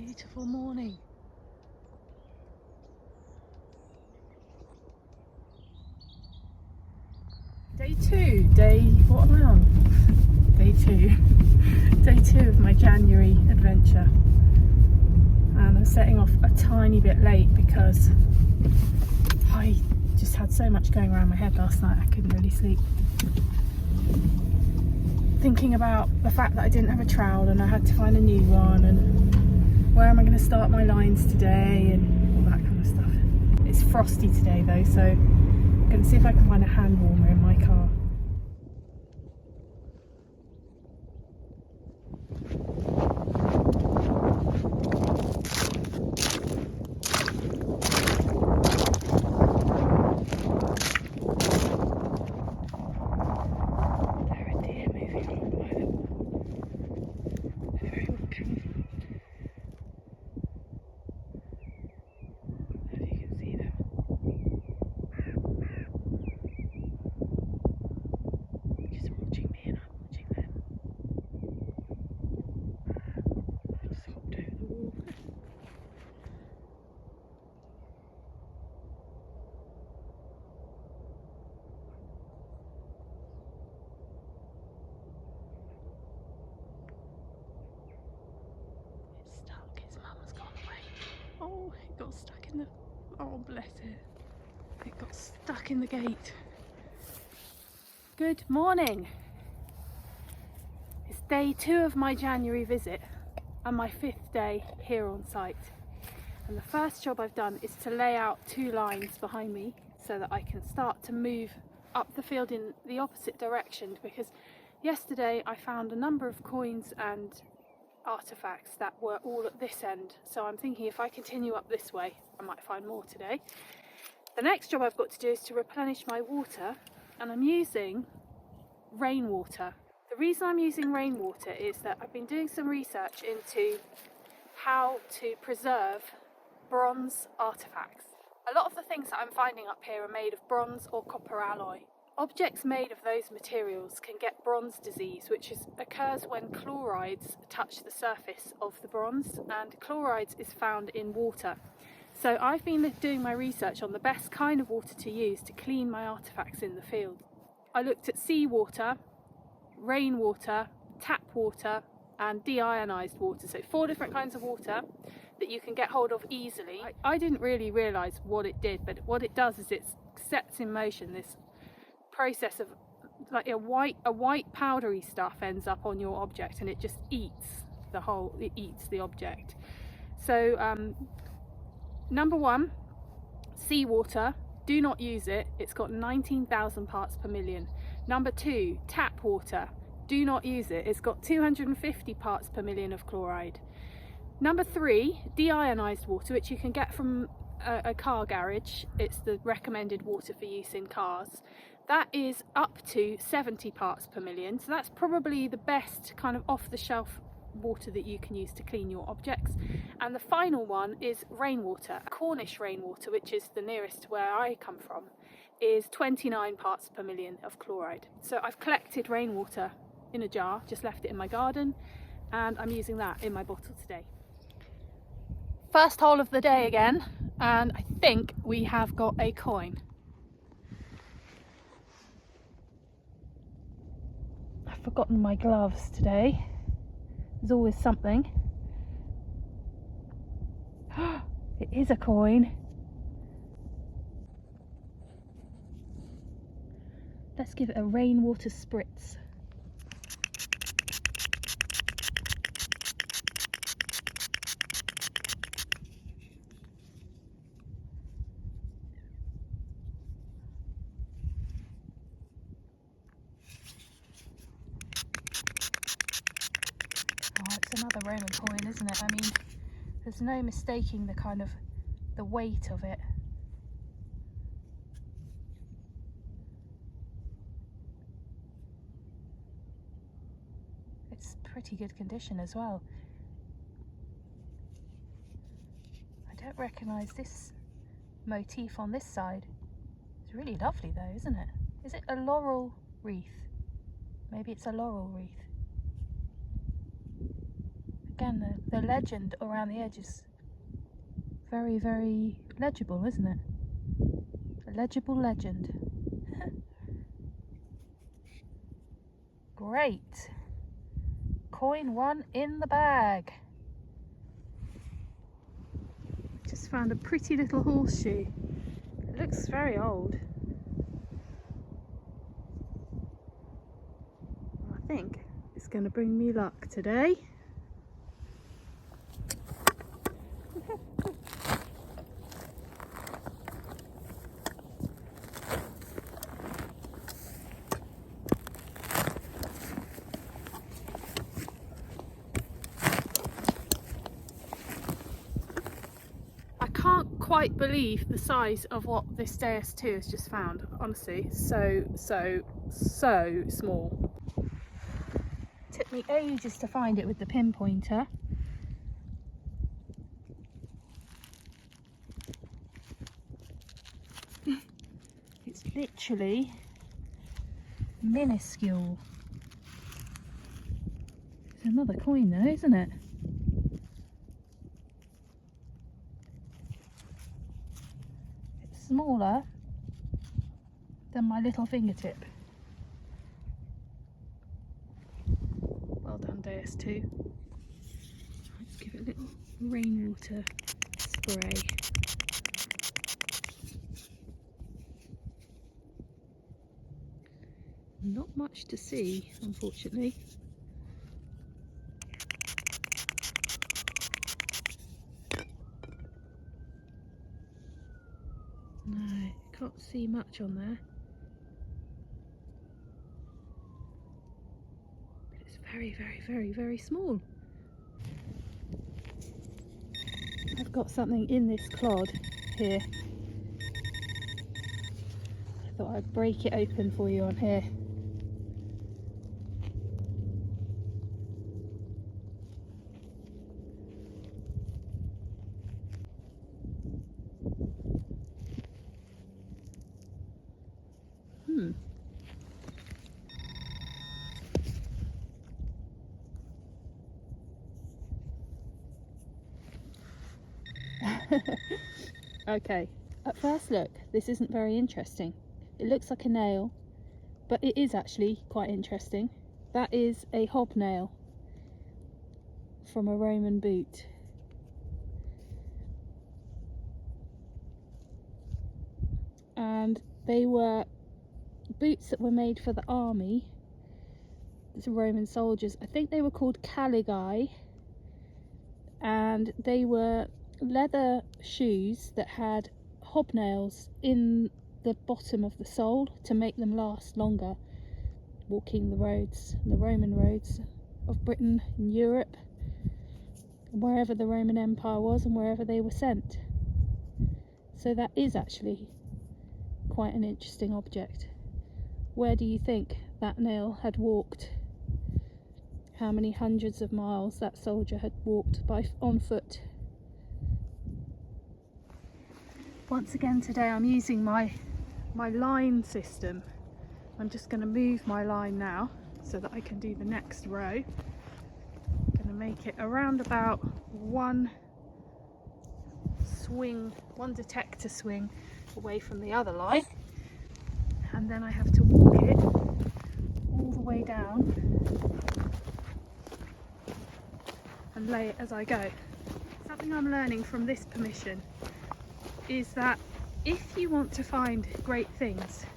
beautiful morning. Day two, what am I on? Day two of my January adventure. And I'm setting off a tiny bit late because I just had so much going around my head last night I couldn't really sleep. Thinking about the fact that I didn't have a trowel and I had to find a new one, and where am I going to start my lines today and all that kind of stuff. It's frosty today though, so I'm going to see if I can find a hand warmer in my car. Oh, it got stuck in the... Oh, bless it. It got stuck in the gate. Good morning. It's day 2 of my January visit and my 5th day here on site. And the first job I've done is to lay out 2 lines behind me so that I can start to move up the field in the opposite direction, because yesterday I found a number of coins and artifacts that were all at this end, so I'm thinking if I continue up this way I might find more today. The next job I've got to do is to replenish my water, and I'm using rainwater. The reason I'm using rainwater is that I've been doing some research into how to preserve bronze artifacts. A lot of the things that I'm finding up here are made of bronze or copper alloy. Objects made of those materials can get bronze disease, which occurs when chlorides touch the surface of the bronze, and chlorides is found in water. So I've been doing my research on the best kind of water to use to clean my artifacts in the field. I looked at seawater, rainwater, tap water and deionized water, so 4 different kinds of water that you can get hold of easily. I didn't really realise what it did, but what it does is it sets in motion this process of, like, a white powdery stuff ends up on your object and it just eats the object. So number 1, seawater, do not use it. It's got 19,000 parts per million. Number 2, tap water, do not use it. It's got 250 parts per million of chloride. Number 3, deionized water, which you can get from a car garage. It's the recommended water for use in cars. That is up to 70 parts per million, so that's probably the best kind of off-the-shelf water that you can use to clean your objects. And the final one is rainwater. Cornish rainwater, which is the nearest to where I come from, is 29 parts per million of chloride. So I've collected rainwater in a jar, just left it in my garden, and I'm using that in my bottle today. First hole of the day again, and I think we have got a coin. I've forgotten my gloves today. There's always something. It is a coin. Let's give it a rainwater spritz. Oh, it's another Roman coin, isn't it? I mean, there's no mistaking the weight of it. It's pretty good condition as well. I don't recognise this motif on this side. It's really lovely though, isn't it? Is it a laurel wreath? Maybe it's a laurel wreath. Again, the legend around the edge is very, very legible, isn't it? A legible legend. Great. Coin 1 in the bag. Just found a pretty little horseshoe. It looks very old. I think it's going to bring me luck today. I can't quite believe the size of what this DS2 has just found. Honestly, so small. Took me ages to find it with the pinpointer. It's literally minuscule. It's another coin though, isn't it? It's smaller than my little fingertip. Well done, DS2. Let's give it a little rainwater spray. Not much to see, unfortunately. No, can't see much on there. But it's very, very, very, very small. I've got something in this clod here. I thought I'd break it open for you on here. Okay, at first look, this isn't very interesting. It looks like a nail, but it is actually quite interesting. That is a hobnail from a Roman boot. And they were boots that were made for the army, the Roman soldiers. I think they were called caligi, and they were leather shoes that had hobnails in the bottom of the sole to make them last longer walking the roads, the Roman roads of Britain and Europe, wherever the Roman Empire was and wherever they were sent. So that is actually quite an interesting object. Where do you think that nail had walked? How many hundreds of miles that soldier had walked on foot? Once again today I'm using my line system. I'm just going to move my line now so that I can do the next row. I'm going to make it around about one detector swing away from the other line, and then I have to walk it all the way down and lay it as I go. Something I'm learning from this permission is that if you want to find great things,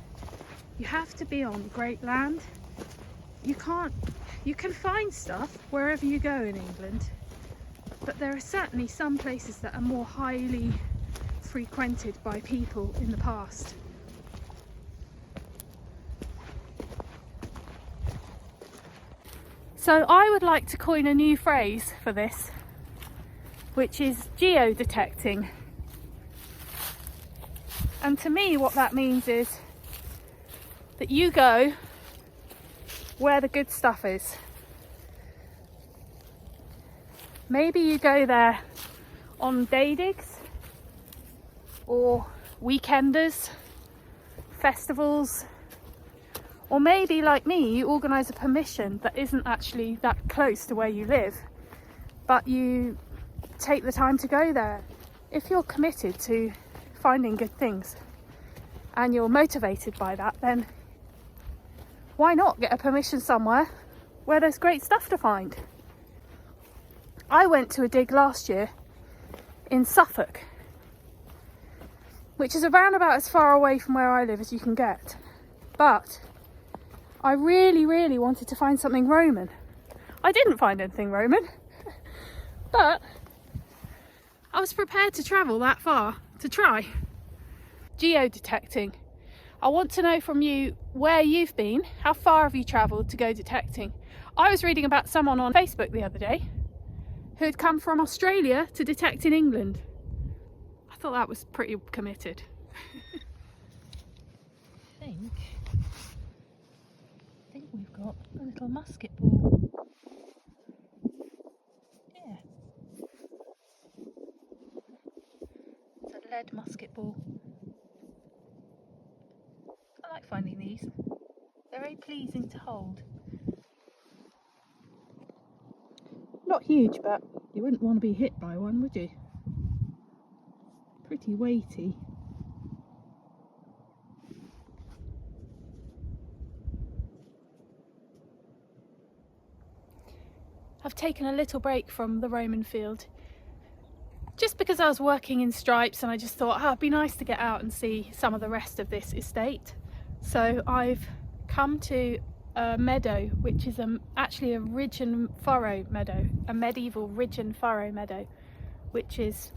you have to be on great land. You can find stuff wherever you go in England, but there are certainly some places that are more highly frequented by people in the past. So I would like to coin a new phrase for this, which is geodetecting. And to me what that means is that you go where the good stuff is. Maybe you go there on day digs or weekenders, festivals, or maybe like me you organise a permission that isn't actually that close to where you live, but you take the time to go there. If you're committed to finding good things and you're motivated by that, then why not get a permission somewhere where there's great stuff to find? I went to a dig last year in Suffolk, which is around about as far away from where I live as you can get, but I really wanted to find something Roman. I didn't find anything Roman, but I was prepared to travel that far to try. Geodetecting. I want to know from you where you've been. How far have you travelled to go detecting? I was reading about someone on Facebook the other day who had come from Australia to detect in England. I thought that was pretty committed. I think we've got a little musket ball. Yeah. It's a lead musket ball. I like finding these. They're very pleasing to hold. Not huge, but you wouldn't want to be hit by one, would you? Pretty weighty. I've taken a little break from the Roman field just because I was working in stripes, and I just thought, it'd be nice to get out and see some of the rest of this estate. So I've come to a meadow, which is actually a ridge and furrow meadow, a medieval ridge and furrow meadow, which is,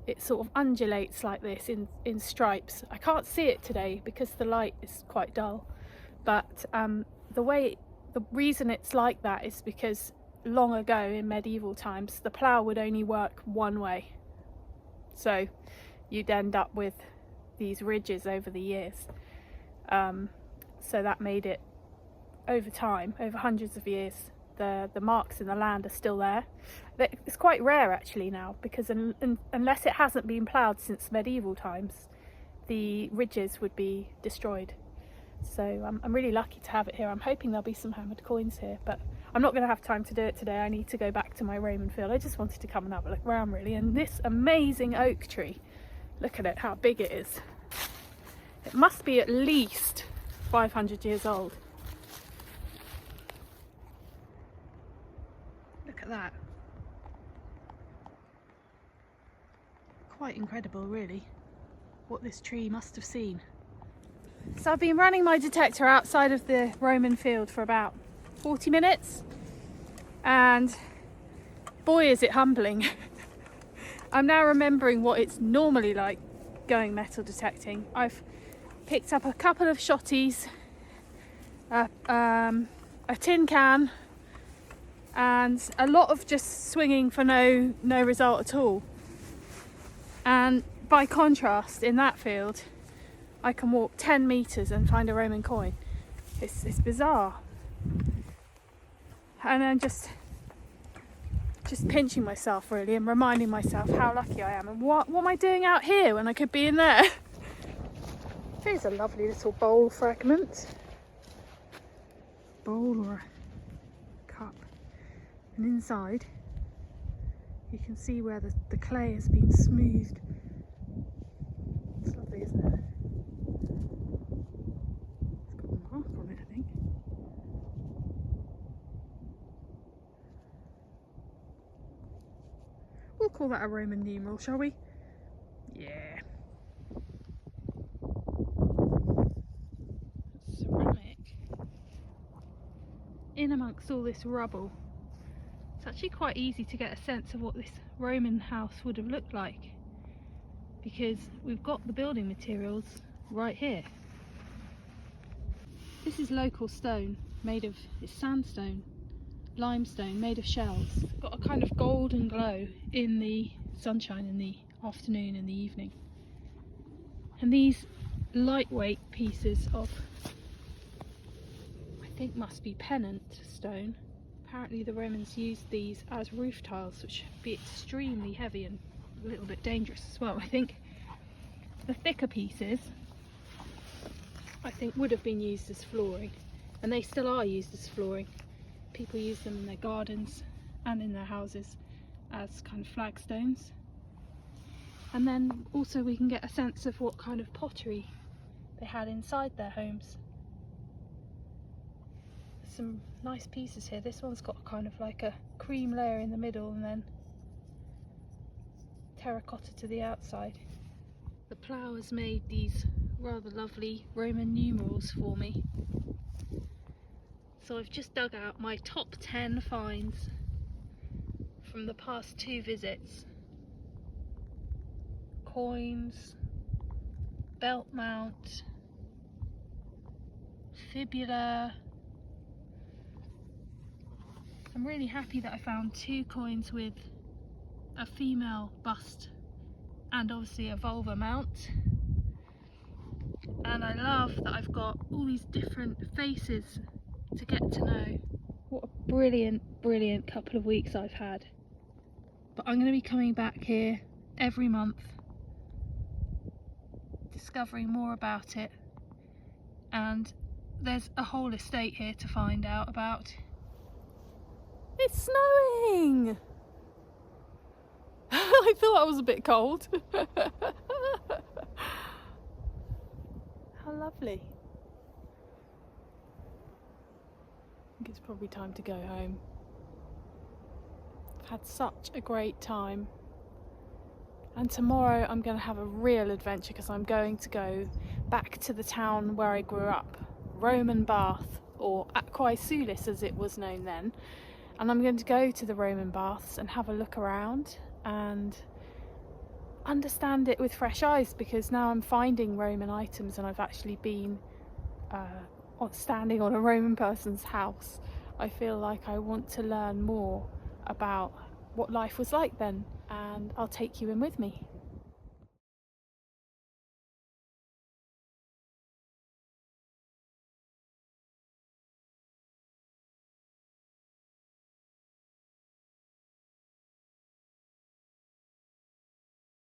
it sort of undulates like this in stripes. I can't see it today because the light is quite dull, but the reason it's like that is because long ago in medieval times the plough would only work one way, so you'd end up with these ridges over the years. So that made it, over time, over hundreds of years, the marks in the land are still there. It's quite rare actually now, because unless it hasn't been ploughed since medieval times, the ridges would be destroyed. So I'm really lucky to have it here. I'm hoping there'll be some hammered coins here, but I'm not going to have time to do it today. I need to go back to my Roman field. I just wanted to come and have a look around really. And this amazing oak tree, look at it, how big it is. It must be at least 500 years old. Look at that. Quite incredible really, what this tree must have seen. So I've been running my detector outside of the Roman field for about 40 minutes, and boy is it humbling. I'm now remembering what it's normally like going metal detecting. I've picked up a couple of shotties, a tin can, and a lot of just swinging for no result at all. And by contrast, in that field I can walk 10 meters and find a Roman coin. It's bizarre. And then just pinching myself really, and reminding myself how lucky I am, and what am I doing out here when I could be in there. Here's a lovely little bowl fragment. Bowl or a cup. And inside you can see where the clay has been smoothed. It's lovely, isn't it? It's got a mark on it, I think. We'll call that a Roman numeral, shall we? Yeah. Ceramic. In amongst all this rubble, it's actually quite easy to get a sense of what this Roman house would have looked like, because we've got the building materials right here. This is local stone, it's sandstone, limestone, made of shells. Got a kind of golden glow in the sunshine in the afternoon and the evening. And these lightweight pieces of, I think must be pennant stone. Apparently the Romans used these as roof tiles, which would be extremely heavy and a little bit dangerous as well. I think the thicker pieces, I think, would have been used as flooring, and they still are used as flooring. People use them in their gardens and in their houses, as kind of flagstones. And then also we can get a sense of what kind of pottery they had inside their homes. There's some nice pieces here. This one's got kind of like a cream layer in the middle and then terracotta to the outside. The plough has made these rather lovely Roman numerals for me. So I've just dug out my top 10 finds from the past 2 visits. Coins, belt mount, fibula. I'm really happy that I found 2 coins with a female bust and obviously a vulva mount. And I love that I've got all these different faces to get to know. What a brilliant couple of weeks I've had. But I'm going to be coming back here every month, discovering more about it, and there's a whole estate here to find out about. It's snowing! I thought that was a bit cold. How lovely. I think it's probably time to go home. I've had such a great time. And tomorrow I'm going to have a real adventure because I'm going to go back to the town where I grew up, Roman Bath, or Aquae Sulis as it was known then. And I'm going to go to the Roman baths and have a look around and understand it with fresh eyes, because now I'm finding Roman items and I've actually been standing on a Roman person's house. I feel like I want to learn more about what life was like then, and I'll take you in with me.